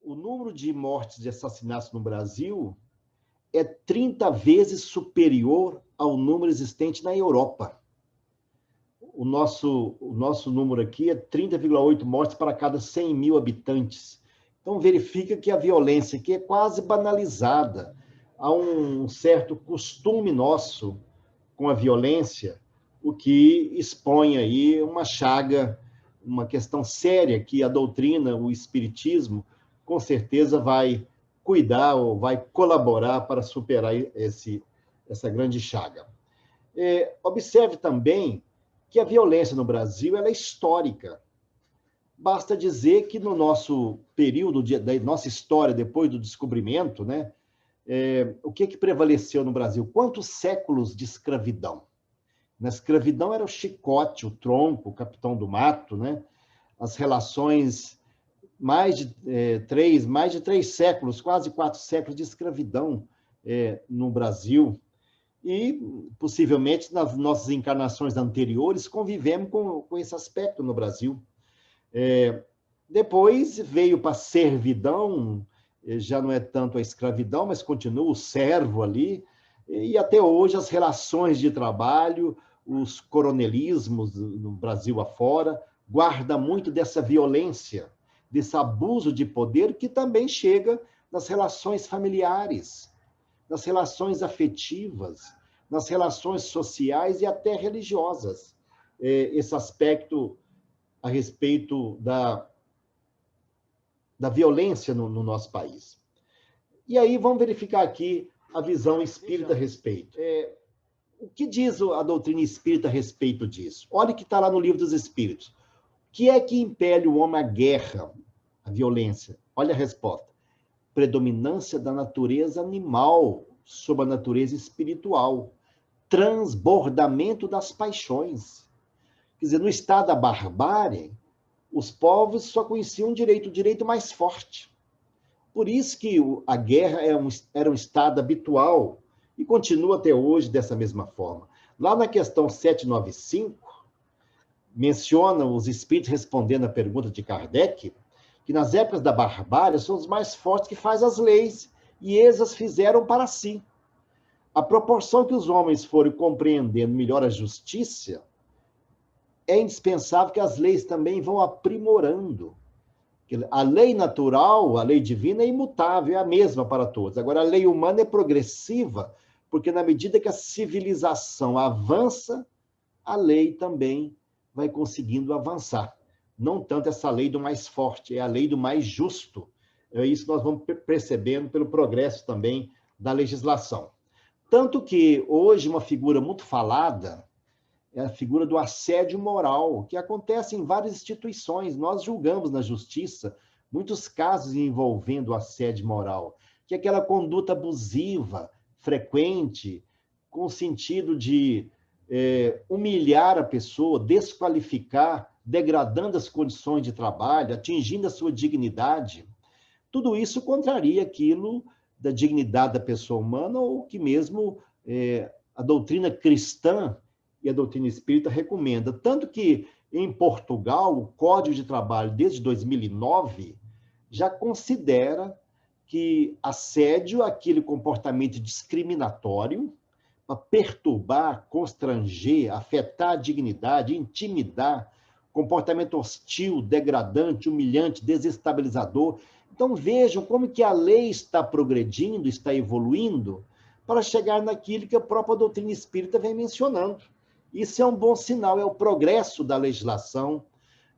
O número de mortes de assassinatos no Brasil é 30 vezes superior ao número existente na Europa. O nosso número aqui é 30,8 mortes para cada 100 mil habitantes. Então, verifica que a violência aqui é quase banalizada. Há um certo costume nosso com a violência, o que expõe aí uma chaga, uma questão séria que a doutrina, o espiritismo, com certeza vai cuidar ou vai colaborar para superar essa grande chaga. Observe também que a violência no Brasil ela é histórica. Basta dizer que no nosso período, da nossa história, depois do descobrimento, né, o que prevaleceu no Brasil? Quantos séculos de escravidão? Na escravidão era o chicote, o tronco, o capitão do mato, né? As relações, mais de 3 séculos, quase 4 séculos de escravidão no Brasil. E, possivelmente, nas nossas encarnações anteriores, convivemos com esse aspecto no Brasil. Depois veio para a servidão, já não é tanto a escravidão, mas continua o servo ali, e até hoje as relações de trabalho, os coronelismos no Brasil afora, guarda muito dessa violência, desse abuso de poder que também chega nas relações familiares, nas relações afetivas, nas relações sociais e até religiosas. Esse aspecto a respeito da violência no nosso país. E aí vamos verificar aqui a visão espírita a respeito. O que diz a doutrina espírita a respeito disso? Olha o que está lá no Livro dos Espíritos. O que é que impele o homem à guerra, à violência? Olha a resposta. Predominância da natureza animal sobre a natureza espiritual. Transbordamento das paixões. Quer dizer, no estado da barbárie, os povos só conheciam o direito mais forte. Por isso que a guerra era um estado habitual e continua até hoje dessa mesma forma. Lá na questão 795, menciona os espíritos respondendo à pergunta de Kardec, que nas épocas da barbárie são os mais fortes que fazem as leis, e eles as fizeram para si. À proporção que os homens forem compreendendo melhor a justiça, é indispensável que as leis também vão aprimorando. A lei natural, a lei divina é imutável, é a mesma para todos. Agora, a lei humana é progressiva, porque na medida que a civilização avança, a lei também vai conseguindo avançar. Não tanto essa lei do mais forte, é a lei do mais justo. É isso que nós vamos percebendo pelo progresso também da legislação. Tanto que hoje uma figura muito falada é a figura do assédio moral, que acontece em várias instituições. Nós julgamos na justiça muitos casos envolvendo assédio moral, que é aquela conduta abusiva, frequente, com o sentido de humilhar a pessoa, desqualificar, degradando as condições de trabalho, atingindo a sua dignidade. Tudo isso contraria aquilo da dignidade da pessoa humana, ou que mesmo a doutrina cristã e a doutrina espírita recomenda. Tanto que, em Portugal, o Código de Trabalho, desde 2009, já considera que assédio é aquele comportamento discriminatório para perturbar, constranger, afetar a dignidade, intimidar, comportamento hostil, degradante, humilhante, desestabilizador. Então, vejam como que a lei está progredindo, está evoluindo, para chegar naquilo que a própria doutrina espírita vem mencionando. Isso é um bom sinal, é o progresso da legislação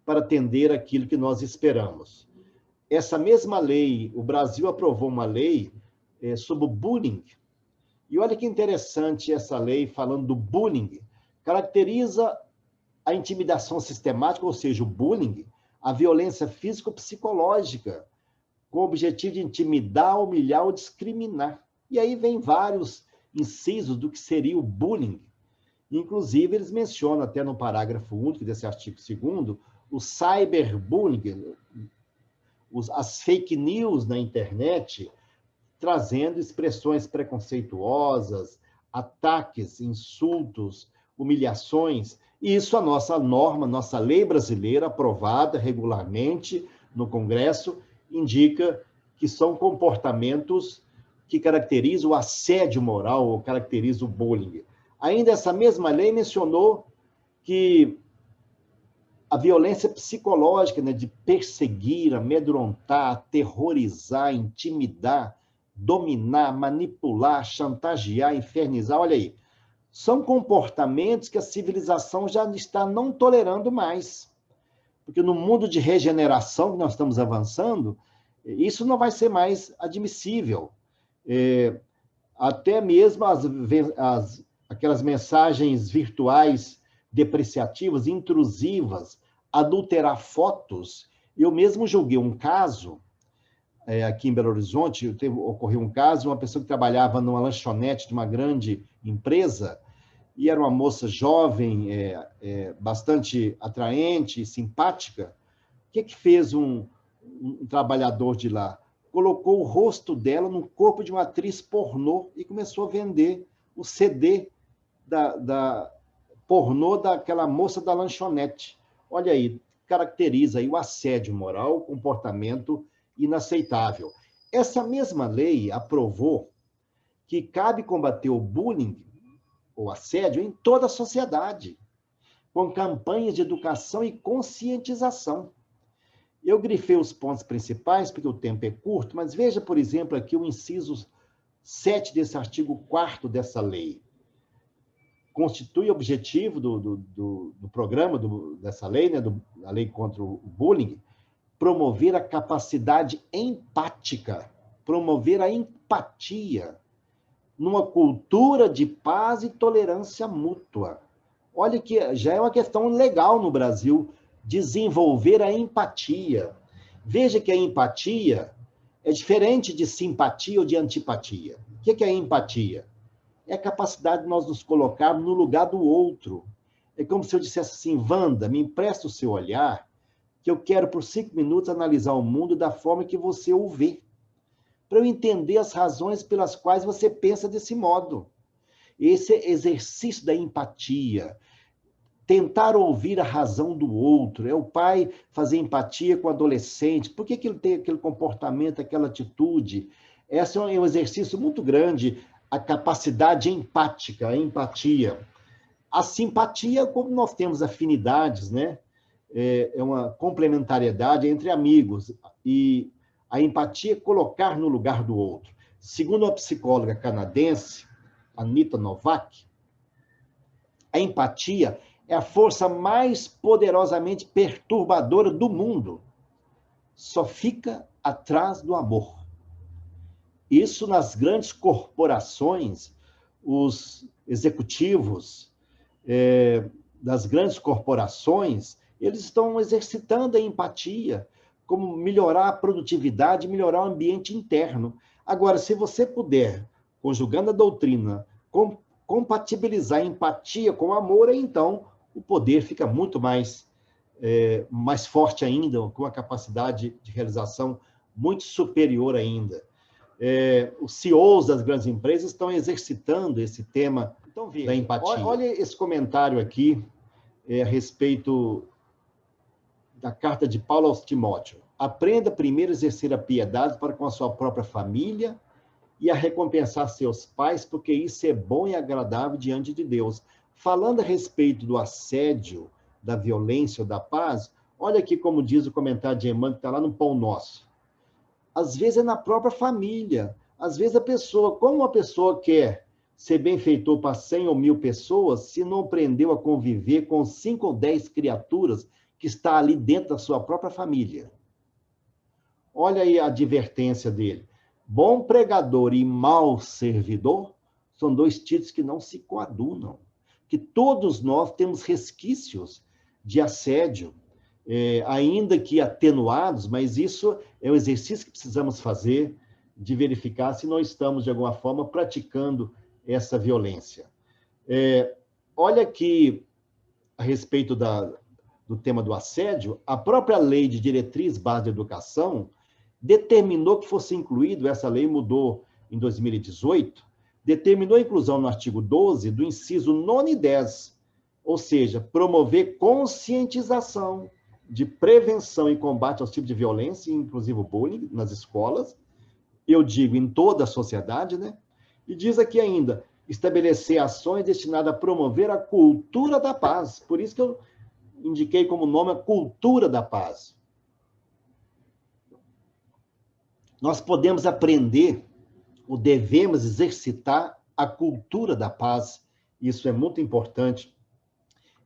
para atender aquilo que nós esperamos. Essa mesma lei, o Brasil aprovou uma lei sobre o bullying. E olha que interessante essa lei falando do bullying. Caracteriza a intimidação sistemática, ou seja, o bullying, a violência físico-psicológica, com o objetivo de intimidar, humilhar ou discriminar. E aí vem vários incisos do que seria o bullying. Inclusive, eles mencionam até no parágrafo único desse artigo 2º, o cyberbullying, as fake news na internet, trazendo expressões preconceituosas, ataques, insultos, humilhações. E isso a nossa norma, nossa lei brasileira, aprovada regularmente no Congresso, indica que são comportamentos que caracterizam o assédio moral ou caracterizam o bullying. Ainda essa mesma lei mencionou que a violência psicológica, né, de perseguir, amedrontar, aterrorizar, intimidar, dominar, manipular, chantagear, infernizar, olha aí, são comportamentos que a civilização já está não tolerando mais. Porque no mundo de regeneração que nós estamos avançando, isso não vai ser mais admissível. Até mesmo aquelas mensagens virtuais depreciativas, intrusivas, adulterar fotos. Eu mesmo julguei um caso, aqui em Belo Horizonte, ocorreu um caso, uma pessoa que trabalhava numa lanchonete de uma grande empresa, e era uma moça jovem, bastante atraente, simpática. O que fez um trabalhador de lá? Colocou o rosto dela no corpo de uma atriz pornô e começou a vender o CD da pornô daquela moça da lanchonete. Olha aí, caracteriza aí o assédio moral, o comportamento inaceitável. Essa mesma lei aprovou que cabe combater o bullying, o assédio, em toda a sociedade, com campanhas de educação e conscientização. Eu grifei os pontos principais, porque o tempo é curto, mas veja, por exemplo, aqui o inciso 7 desse artigo 4º dessa lei. Constitui objetivo do programa dessa lei, né, da lei contra o bullying, promover a capacidade empática, promover a empatia, numa cultura de paz e tolerância mútua. Olha que já é uma questão legal no Brasil, desenvolver a empatia. Veja que a empatia é diferente de simpatia ou de antipatia. O que é a empatia? É a capacidade de nós nos colocarmos no lugar do outro. É como se eu dissesse assim, Wanda, me empresta o seu olhar, que eu quero por 5 minutos analisar o mundo da forma que você o vê, para eu entender as razões pelas quais você pensa desse modo. Esse exercício da empatia, tentar ouvir a razão do outro, é o pai fazer empatia com o adolescente, por que ele tem aquele comportamento, aquela atitude? Esse é um exercício muito grande, a capacidade empática, a empatia. A simpatia, como nós temos afinidades, né? É uma complementariedade entre amigos, e a empatia é colocar no lugar do outro. Segundo a psicóloga canadense, Anita Novak, a empatia é a força mais poderosamente perturbadora do mundo. Só fica atrás do amor. Isso nas grandes corporações, os executivos das grandes corporações, eles estão exercitando a empatia, como melhorar a produtividade, melhorar o ambiente interno. Agora, se você puder, conjugando a doutrina, compatibilizar a empatia com o amor, então o poder fica muito mais forte ainda, com uma capacidade de realização muito superior ainda. Os CEOs das grandes empresas estão exercitando esse tema então, da empatia. Olha esse comentário aqui a respeito da carta de Paulo aos Timóteo. Aprenda primeiro a exercer a piedade para com a sua própria família e a recompensar seus pais, porque isso é bom e agradável diante de Deus. Falando a respeito do assédio, da violência ou da paz, olha aqui como diz o comentário de Emmanuel, que está lá no Pão Nosso. Às vezes é na própria família. Às vezes a pessoa, como uma pessoa quer ser benfeitor para 100 ou 1000 pessoas, se não aprendeu a conviver com 5 ou 10 criaturas que está ali dentro da sua própria família. Olha aí a advertência dele. Bom pregador e mau servidor são 2 títulos que não se coadunam. Que todos nós temos resquícios de assédio, ainda que atenuados, mas isso é um exercício que precisamos fazer de verificar se nós estamos, de alguma forma, praticando essa violência. Olha aqui, a respeito do tema do assédio, a própria lei de diretriz base da educação determinou que fosse incluído, essa lei mudou em 2018, determinou a inclusão no artigo 12 do inciso 9 e 10, ou seja, promover conscientização, de prevenção e combate aos tipos de violência, inclusive o bullying, nas escolas, eu digo em toda a sociedade, né? E diz aqui ainda, estabelecer ações destinadas a promover a cultura da paz. Por isso que eu indiquei como nome a cultura da paz. Nós podemos aprender, ou devemos exercitar, a cultura da paz. Isso é muito importante.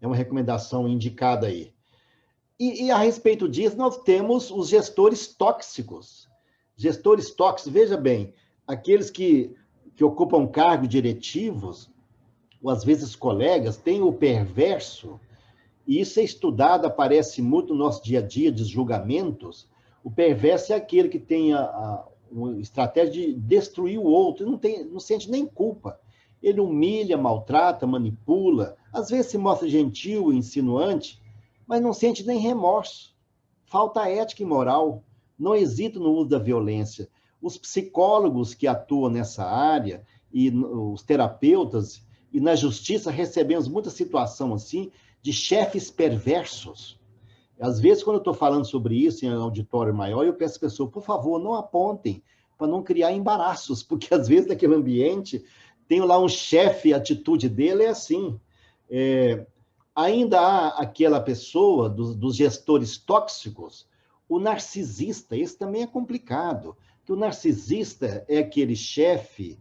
É uma recomendação indicada aí. E a respeito disso, nós temos os gestores tóxicos. Gestores tóxicos, veja bem, aqueles que ocupam cargos diretivos, ou às vezes colegas, têm o perverso, e isso é estudado, aparece muito no nosso dia a dia, de julgamentos. O perverso é aquele que tem uma estratégia de destruir o outro, não sente nem culpa. Ele humilha, maltrata, manipula, às vezes se mostra gentil, insinuante, mas não sente nem remorso. Falta ética e moral, não hesita no uso da violência. Os psicólogos que atuam nessa área, e os terapeutas, e na justiça recebemos muita situação assim, de chefes perversos. Às vezes, quando eu estou falando sobre isso em auditório maior, eu peço às pessoas, por favor, não apontem, para não criar embaraços, porque às vezes naquele ambiente tem lá um chefe, a atitude dele é assim. Ainda há aquela pessoa, dos gestores tóxicos, o narcisista, esse também é complicado, que o narcisista é aquele chefe,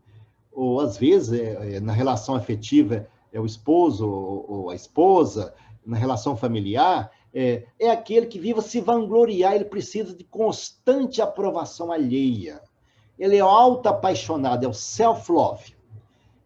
ou às vezes na relação afetiva é o esposo ou a esposa, na relação familiar, é aquele que vive se vangloriar, ele precisa de constante aprovação alheia. Ele é auto-apaixonado, é o self-love.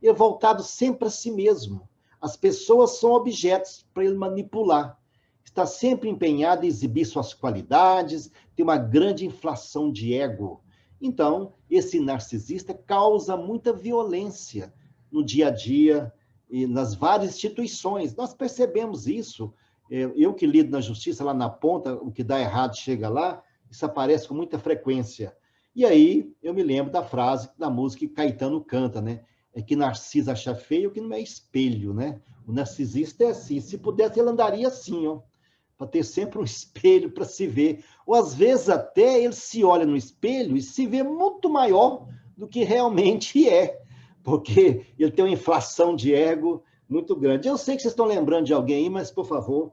Ele é voltado sempre a si mesmo. As pessoas são objetos para ele manipular. Está sempre empenhado em exibir suas qualidades, tem uma grande inflação de ego. Então, esse narcisista causa muita violência no dia a dia e nas várias instituições. Nós percebemos isso. Eu que lido na justiça, lá na ponta, o que dá errado chega lá, isso aparece com muita frequência. E aí, eu me lembro da frase da música que Caetano canta, né? É que Narciso acha feio que não é espelho, né? O narcisista é assim. Se pudesse, ele andaria assim, ó, para ter sempre um espelho para se ver. Ou, às vezes, até ele se olha no espelho e se vê muito maior do que realmente é, porque ele tem uma inflação de ego muito grande. Eu sei que vocês estão lembrando de alguém aí, mas, por favor,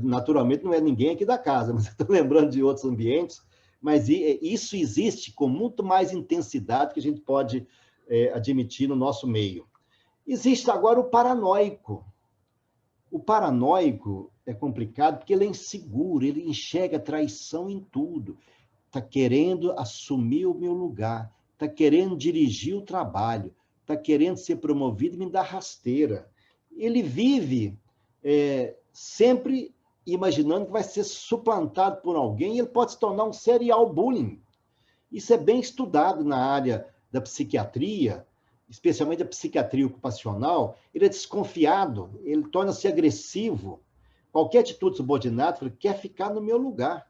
naturalmente não é ninguém aqui da casa, mas estou lembrando de outros ambientes, mas isso existe com muito mais intensidade que a gente pode admitir no nosso meio. Existe agora o paranoico. O paranoico é complicado porque ele é inseguro, ele enxerga traição em tudo. Está querendo assumir o meu lugar, está querendo dirigir o trabalho, está querendo ser promovido e me dar rasteira. Ele vive sempre imaginando que vai ser suplantado por alguém e ele pode se tornar um serial bullying. Isso é bem estudado na área da psiquiatria, especialmente a psiquiatria ocupacional. Ele é desconfiado, ele torna-se agressivo. Qualquer atitude subordinada, ele quer ficar no meu lugar.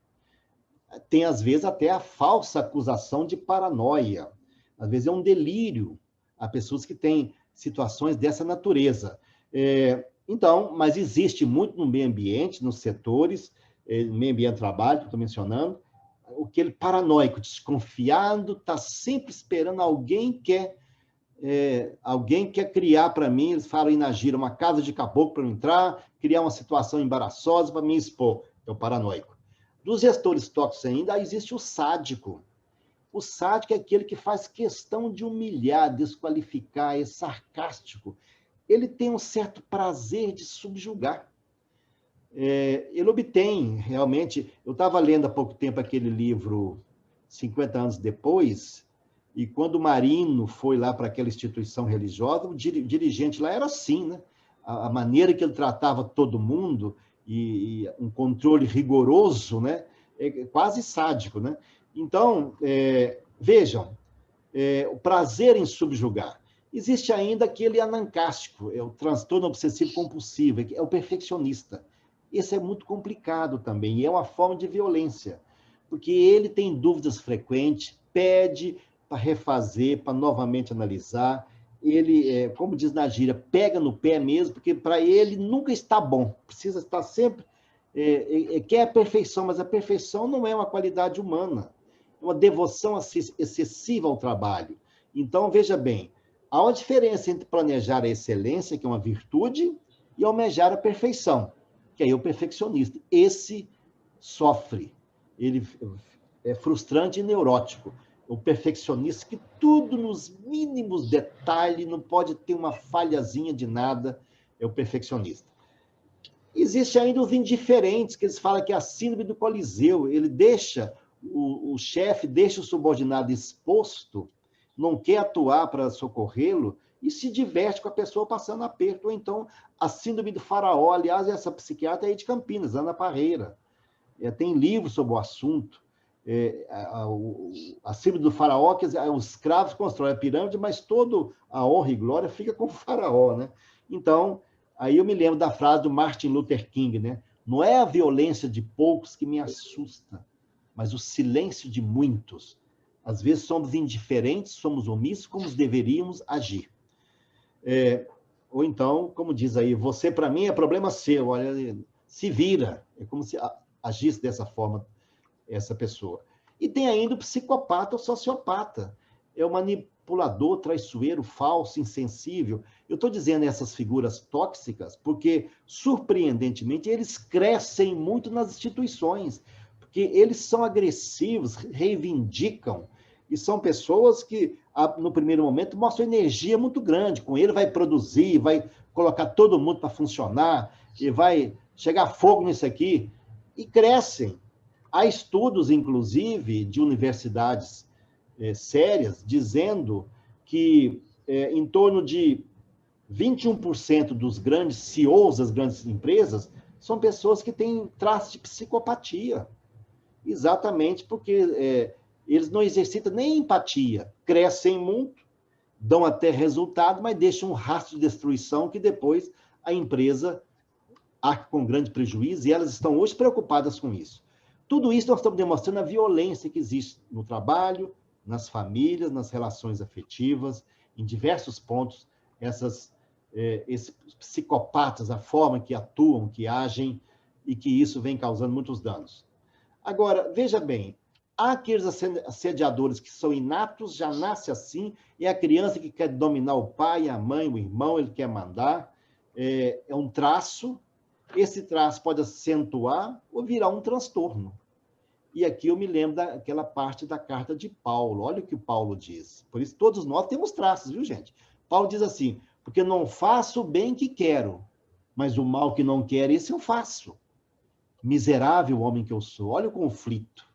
Tem, às vezes, até a falsa acusação de paranoia. Às vezes é um delírio. Há pessoas que têm situações dessa natureza. Então, mas existe muito no meio ambiente, nos setores, no meio ambiente de trabalho, que eu estou mencionando, aquele paranoico, desconfiado, está sempre esperando alguém quer criar para mim, eles falam aí na gíria, uma casa de caboclo para eu entrar, criar uma situação embaraçosa para me expor. É o paranoico. Dos gestores tóxicos ainda existe o sádico. O sádico é aquele que faz questão de humilhar, desqualificar, é sarcástico. Ele tem um certo prazer de subjugar. Ele obtém, realmente... Eu estava lendo há pouco tempo aquele livro 50 anos depois, e quando o Marino foi lá para aquela instituição religiosa, o dirigente lá era assim, né? A maneira que ele tratava todo mundo, e um controle rigoroso, né? Quase sádico, né? Então, vejam, o prazer em subjugar. Existe ainda aquele anancástico, é o transtorno obsessivo compulsivo, é o perfeccionista. Esse é muito complicado também, e é uma forma de violência, porque ele tem dúvidas frequentes, pede para refazer, para novamente analisar. Ele, como diz na gíria, pega no pé mesmo, porque para ele nunca está bom, precisa estar sempre quer a perfeição, mas a perfeição não é uma qualidade humana, é uma devoção excessiva ao trabalho. Então, veja bem, há uma diferença entre planejar a excelência, que é uma virtude, e almejar a perfeição, que aí é o perfeccionista. Esse sofre, ele é frustrante e neurótico. O perfeccionista que tudo nos mínimos detalhes, não pode ter uma falhazinha de nada, é o perfeccionista. Existe ainda os indiferentes, que eles falam que é a síndrome do Coliseu, ele deixa, o chefe deixa o subordinado exposto, não quer atuar para socorrê-lo, e se diverte com a pessoa passando aperto. Ou então, a síndrome do faraó, aliás, essa psiquiatra é aí de Campinas, Ana Parreira, tem livros sobre o assunto. A síndrome do faraó, que os escravos constroem a pirâmide, mas toda a honra e glória fica com o faraó, né? Então, aí eu me lembro da frase do Martin Luther King, né? Não é a violência de poucos que me assusta, mas o silêncio de muitos. Às vezes somos indiferentes, somos omissos, como deveríamos agir. Ou então, como diz aí, você para mim é problema seu, olha, se vira. É como se agisse dessa forma essa pessoa. E tem ainda o psicopata ou sociopata. É o manipulador, traiçoeiro, falso, insensível. Eu estou dizendo essas figuras tóxicas porque, surpreendentemente, eles crescem muito nas instituições, porque eles são agressivos, reivindicam, e são pessoas que, no primeiro momento, mostram energia muito grande. Com ele vai produzir, vai colocar todo mundo para funcionar, e vai chegar fogo nisso aqui, e crescem. Há estudos, inclusive, de universidades sérias, dizendo que em torno de 21% dos grandes CEOs das grandes empresas são pessoas que têm traços de psicopatia. Exatamente porque eles não exercitam nem empatia, crescem muito, dão até resultado, mas deixam um rastro de destruição que depois a empresa arca com grande prejuízo, e elas estão hoje preocupadas com isso. Tudo isso nós estamos demonstrando a violência que existe no trabalho, nas famílias, nas relações afetivas, em diversos pontos, esses psicopatas, a forma que atuam, que agem, e que isso vem causando muitos danos. Agora, veja bem, há aqueles assediadores que são inatos, já nasce assim, é a criança que quer dominar o pai, a mãe, o irmão, ele quer mandar, é um traço. Esse traço pode acentuar ou virar um transtorno. E aqui eu me lembro daquela parte da carta de Paulo. Olha o que o Paulo diz. Por isso, todos nós temos traços, viu, gente? Paulo diz assim, porque não faço o bem que quero, mas o mal que não quero, esse eu faço. Miserável homem que eu sou. Olha o conflito.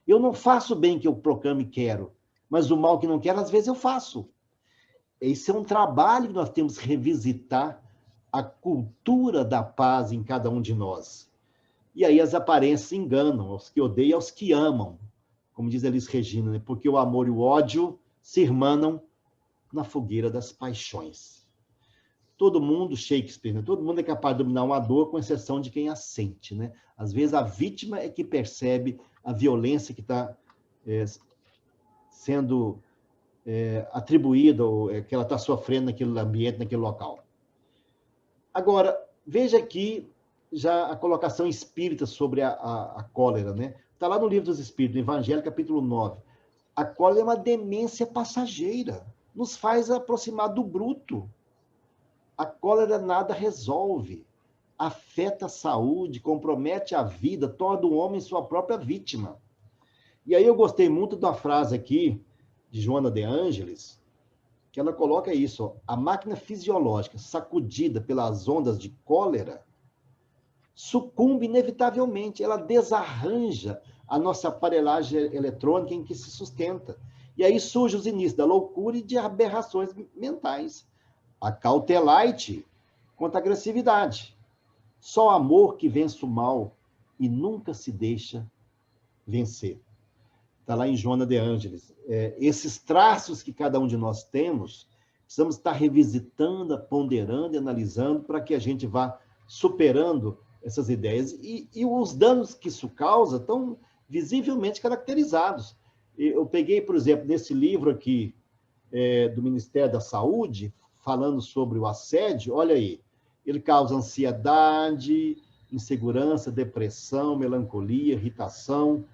Eu não faço o bem que eu proclamo e quero, mas o mal que não quero, às vezes eu faço. Esse é um trabalho que nós temos que revisitar a cultura da paz em cada um de nós. E aí as aparências enganam, aos que odeiam, aos que amam, como diz Elis Regina, né? Porque o amor e o ódio se irmanam na fogueira das paixões. Todo mundo, Shakespeare, né? Todo mundo é capaz de dominar uma dor, com exceção de quem a sente, né? Às vezes a vítima é que percebe a violência que está sendo atribuída, ou que ela está sofrendo naquele ambiente, naquele local. Agora, veja aqui já a colocação espírita sobre a cólera, né? Está lá no Livro dos Espíritos, no Evangelho, capítulo 9. A cólera é uma demência passageira, nos faz aproximar do bruto. A cólera nada resolve, afeta a saúde, compromete a vida, torna o homem sua própria vítima. E aí eu gostei muito da frase aqui, de Joana de Ângeles, que ela coloca isso, ó, a máquina fisiológica sacudida pelas ondas de cólera sucumbe inevitavelmente, ela desarranja a nossa aparelhagem eletrônica em que se sustenta. E aí surgem os inícios da loucura e de aberrações mentais. A cautelite contra a agressividade. Só amor que vence o mal e nunca se deixa vencer. Está lá em Joana de Ângeles. Esses traços que cada um de nós temos, precisamos estar revisitando, ponderando e analisando para que a gente vá superando essas ideias. E os danos que isso causa estão visivelmente caracterizados. Eu peguei, por exemplo, nesse livro aqui do Ministério da Saúde, falando sobre o assédio, olha aí, ele causa ansiedade, insegurança, depressão, melancolia, irritação,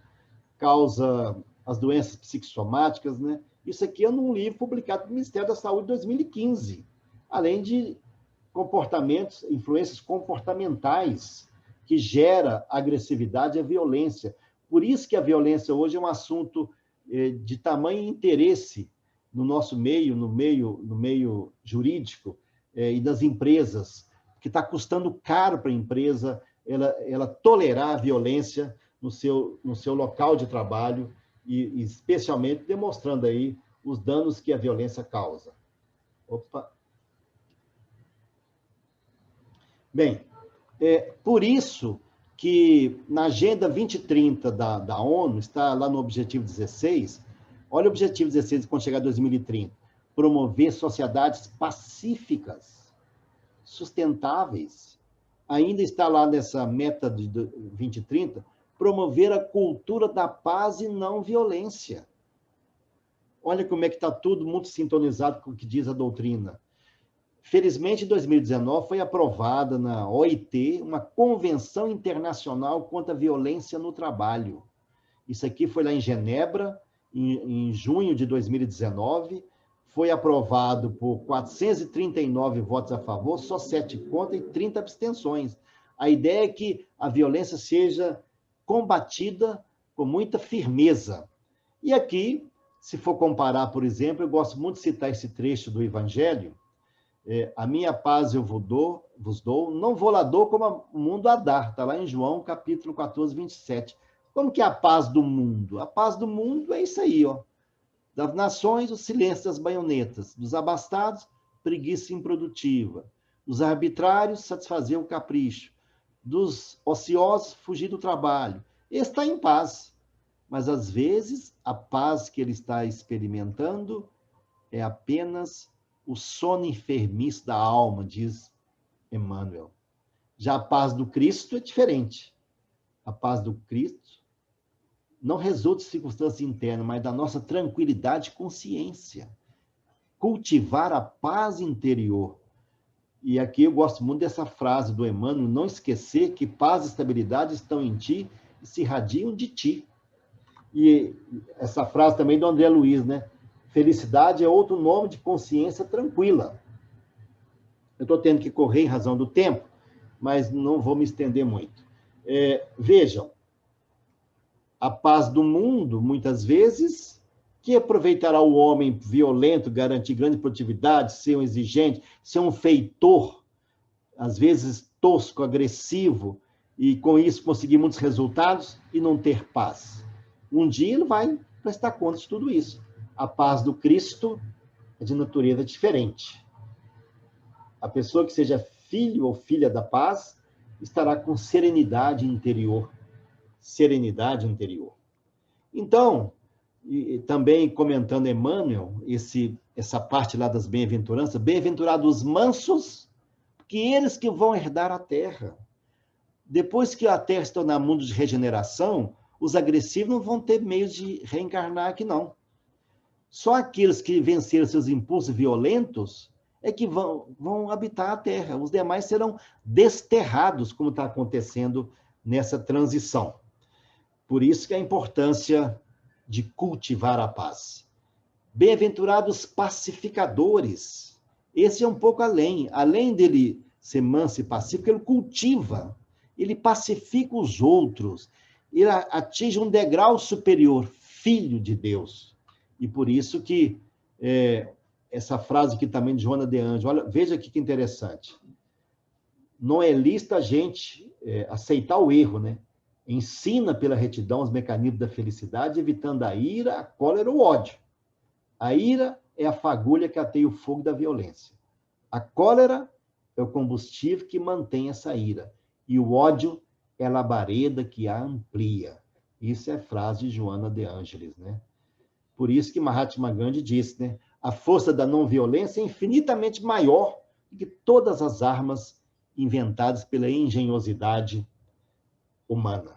causa as doenças psicossomáticas, né? Isso aqui é num livro publicado pelo Ministério da Saúde em 2015, além de comportamentos, influências comportamentais que gera a agressividade e a violência. Por isso que a violência hoje é um assunto de tamanho interesse no nosso meio, no meio jurídico e das empresas, que está custando caro para a empresa ela tolerar a violência no seu local de trabalho e especialmente demonstrando aí os danos que a violência causa. Opa. Bem, por isso que na Agenda 2030 da ONU, está lá no Objetivo 16, olha o Objetivo 16, quando chegar a 2030, promover sociedades pacíficas, sustentáveis. Ainda está lá nessa meta de 2030, promover a cultura da paz e não violência. Olha como é que está tudo muito sintonizado com o que diz a doutrina. Felizmente, em 2019, foi aprovada na OIT uma Convenção Internacional contra a Violência no Trabalho. Isso aqui foi lá em Genebra, em junho de 2019, foi aprovado por 439 votos a favor, só 7 contra e 30 abstenções. A ideia é que a violência seja combatida com muita firmeza. E aqui, se for comparar, por exemplo, eu gosto muito de citar esse trecho do Evangelho, a minha paz eu vos dou, não vou lá dou como o mundo a dar. Está lá em João, capítulo 14, 27. Como que é a paz do mundo? A paz do mundo é isso aí, ó. Das nações, o silêncio das baionetas. Dos abastados, preguiça improdutiva. Dos arbitrários, satisfazer o capricho. Dos ociosos, fugir do trabalho. Ele está em paz. Mas, às vezes, a paz que ele está experimentando é apenas o sono enfermiço da alma, diz Emmanuel. Já a paz do Cristo é diferente. A paz do Cristo não resulta de circunstâncias internas, mas da nossa tranquilidade e consciência. Cultivar a paz interior. E aqui eu gosto muito dessa frase do Emmanuel, não esquecer que paz e estabilidade estão em ti e se irradiam de ti. E essa frase também do André Luiz, né? Felicidade é outro nome de consciência tranquila. Eu estou tendo que correr em razão do tempo, mas não vou me estender muito. Vejam, a paz do mundo, muitas vezes, que aproveitará o homem violento, garantir grande produtividade, ser um exigente, ser um feitor, às vezes tosco, agressivo, e com isso conseguir muitos resultados e não ter paz. Um dia ele vai prestar conta de tudo isso. A paz do Cristo é de natureza diferente. A pessoa que seja filho ou filha da paz estará com serenidade interior. Serenidade interior. Então, e também comentando Emmanuel, essa parte lá das bem-aventuranças, bem-aventurados os mansos, porque eles que vão herdar a terra. Depois que a terra se tornar mundo de regeneração, os agressivos não vão ter meios de reencarnar aqui, não. Só aqueles que venceram seus impulsos violentos é que vão habitar a terra. Os demais serão desterrados, como está acontecendo nessa transição. Por isso que a importância de cultivar a paz. Bem-aventurados pacificadores. Esse é um pouco além. Além dele ser manso e pacífico, ele cultiva, ele pacifica os outros, ele atinge um degrau superior, filho de Deus. E por isso que essa frase aqui também de Joana de Ângeles, olha, veja aqui que interessante. Não é lícito a gente aceitar o erro, né? Ensina pela retidão os mecanismos da felicidade, evitando a ira, a cólera ou o ódio. A ira é a fagulha que ateia o fogo da violência. A cólera é o combustível que mantém essa ira. E o ódio é a labareda que a amplia. Isso é frase de Joana de Ângeles, né? Por isso que Mahatma Gandhi disse, né? A força da não-violência é infinitamente maior do que todas as armas inventadas pela engenhosidade humana.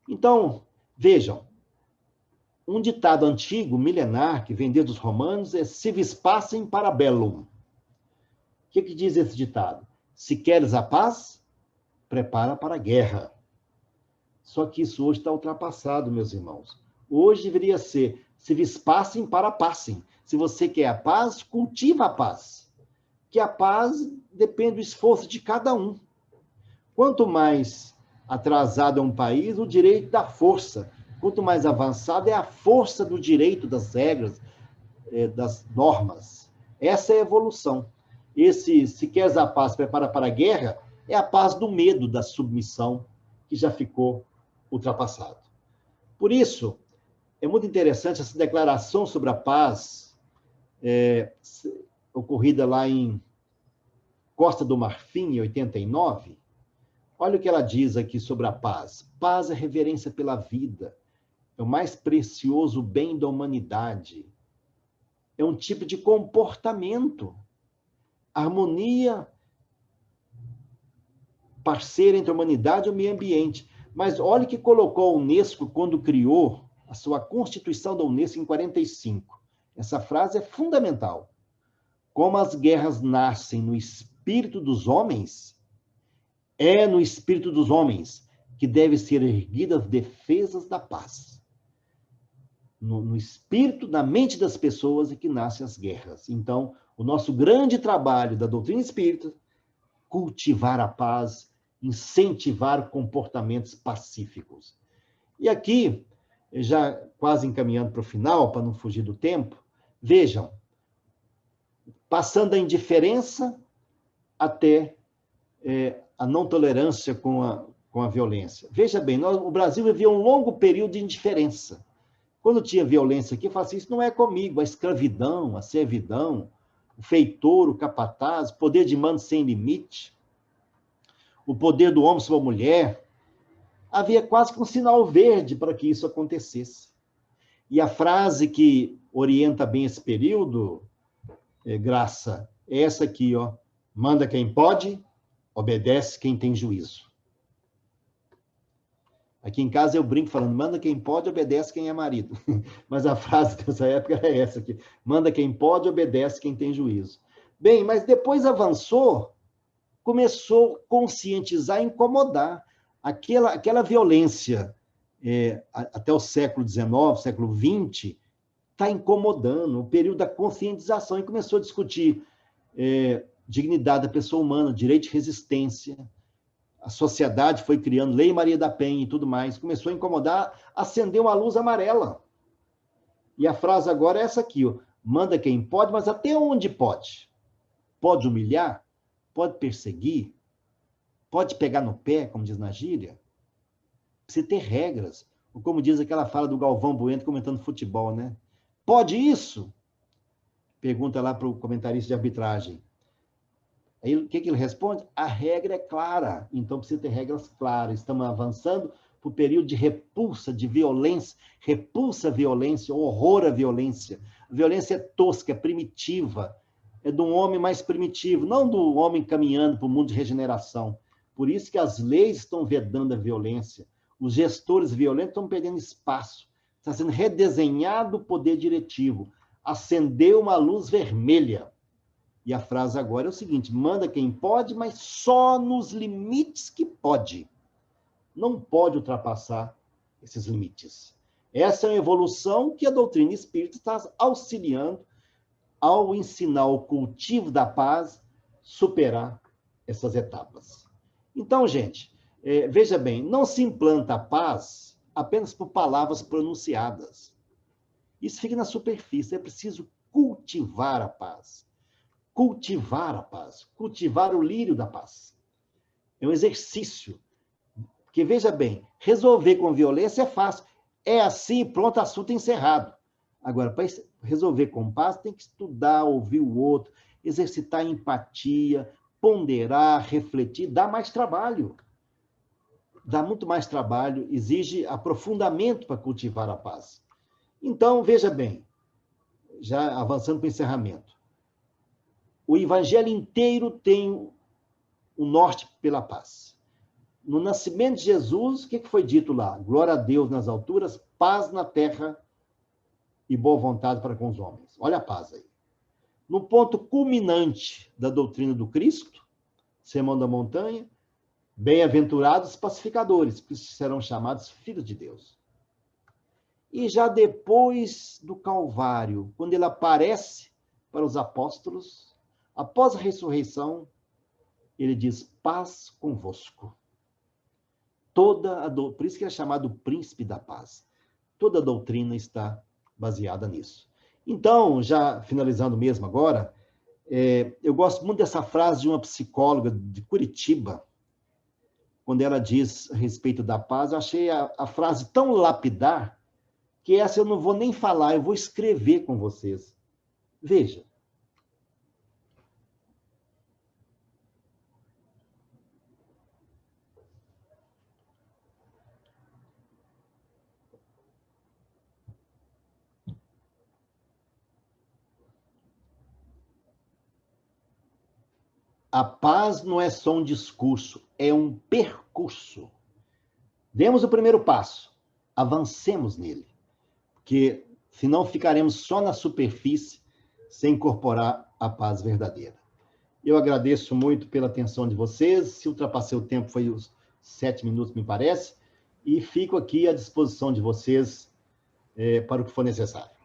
Então, vejam, um ditado antigo, milenar, que vem desde os romanos, é "si vis pacem para bellum". O que diz esse ditado? Se queres a paz, prepara para a guerra. Só que isso hoje está ultrapassado, meus irmãos. Hoje deveria ser, se vis passem, para passem. Se você quer a paz, cultiva a paz. Que a paz depende do esforço de cada um. Quanto mais atrasado é um país, o direito da força. Quanto mais avançado é a força do direito, das regras, das normas. Essa é a evolução. Se queres a paz, prepara para a guerra, é a paz do medo, da submissão, que já ficou ultrapassado. Por isso, é muito interessante essa declaração sobre a paz, ocorrida lá em Costa do Marfim, em 89. Olha o que ela diz aqui sobre a paz. Paz é reverência pela vida, é o mais precioso bem da humanidade. É um tipo de comportamento. Harmonia parceira entre a humanidade e o meio ambiente. Mas olha que colocou a Unesco quando criou a sua Constituição da Unesco em 45. Essa frase é fundamental. Como as guerras nascem no espírito dos homens, é no espírito dos homens que devem ser erguidas defesas da paz. No espírito, na mente das pessoas é que nascem as guerras. Então, o nosso grande trabalho da doutrina espírita, cultivar a paz, incentivar comportamentos pacíficos. E aqui, já quase encaminhando para o final, para não fugir do tempo, vejam, passando da indiferença até a não tolerância com a violência. Veja bem, o Brasil vivia um longo período de indiferença. Quando tinha violência aqui, eu falava assim, isso não é comigo, a escravidão, a servidão, o feitor, o capataz, o poder de mando sem limite, o poder do homem sobre a mulher, havia quase que um sinal verde para que isso acontecesse. E a frase que orienta bem esse período, Graça, é essa aqui, ó, manda quem pode, obedece quem tem juízo. Aqui em casa eu brinco falando, manda quem pode, obedece quem é marido. Mas a frase dessa época é essa aqui, manda quem pode, obedece quem tem juízo. Bem, mas depois avançou, começou a conscientizar e incomodar. Aquela violência até o século XIX, século XX, está incomodando, o período da conscientização, e começou a discutir dignidade da pessoa humana, direito de resistência. A sociedade foi criando Lei Maria da Penha e tudo mais, começou a incomodar, acendeu uma luz amarela. E a frase agora é essa aqui, ó, manda quem pode, mas até onde pode? Pode humilhar? Pode perseguir? Pode pegar no pé, como diz na gíria? Precisa ter regras. Ou como diz aquela fala do Galvão Bueno comentando futebol, né? Pode isso? Pergunta lá para o comentarista de arbitragem. Aí o que ele responde? A regra é clara, então precisa ter regras claras. Estamos avançando para o período de repulsa, de violência, repulsa à violência, horror à violência. A violência é tosca, é primitiva, é de um homem mais primitivo, não do homem caminhando para o mundo de regeneração. Por isso que as leis estão vedando a violência, os gestores violentos estão perdendo espaço, está sendo redesenhado o poder diretivo, acendeu uma luz vermelha. E a frase agora é o seguinte, manda quem pode, mas só nos limites que pode. Não pode ultrapassar esses limites. Essa é uma evolução que a doutrina espírita está auxiliando ao ensinar o cultivo da paz, superar essas etapas. Então, gente, veja bem, não se implanta a paz apenas por palavras pronunciadas. Isso fica na superfície, é preciso cultivar a paz. Cultivar a paz, cultivar o lírio da paz. É um exercício. Porque, veja bem, resolver com violência é fácil. É assim, pronto, assunto encerrado. Agora, para resolver com paz, tem que estudar, ouvir o outro, exercitar a empatia, ponderar, refletir, dá mais trabalho. Dá muito mais trabalho, exige aprofundamento para cultivar a paz. Então, veja bem, já avançando para o encerramento. O evangelho inteiro tem o norte pela paz. No nascimento de Jesus, o que foi dito lá? Glória a Deus nas alturas, paz na terra e boa vontade para com os homens. Olha a paz aí. No ponto culminante da doutrina do Cristo, Sermão da Montanha, Bem-aventurados pacificadores, que serão chamados filhos de Deus. E já depois do Calvário, quando ele aparece para os apóstolos, após a ressurreição, ele diz: paz convosco. Por isso que é chamado príncipe da paz. Toda a doutrina está baseada nisso. Então, já finalizando mesmo agora, eu gosto muito dessa frase de uma psicóloga de Curitiba, quando ela diz a respeito da paz. Eu achei a frase tão lapidar, que essa eu não vou nem falar, eu vou escrever com vocês. Veja. A paz não é só um discurso, é um percurso. Demos o primeiro passo, avancemos nele, porque senão ficaremos só na superfície, sem incorporar a paz verdadeira. Eu agradeço muito pela atenção de vocês. Se ultrapassei o tempo, foi os 7 minutos, me parece, e fico aqui à disposição de vocês para o que for necessário.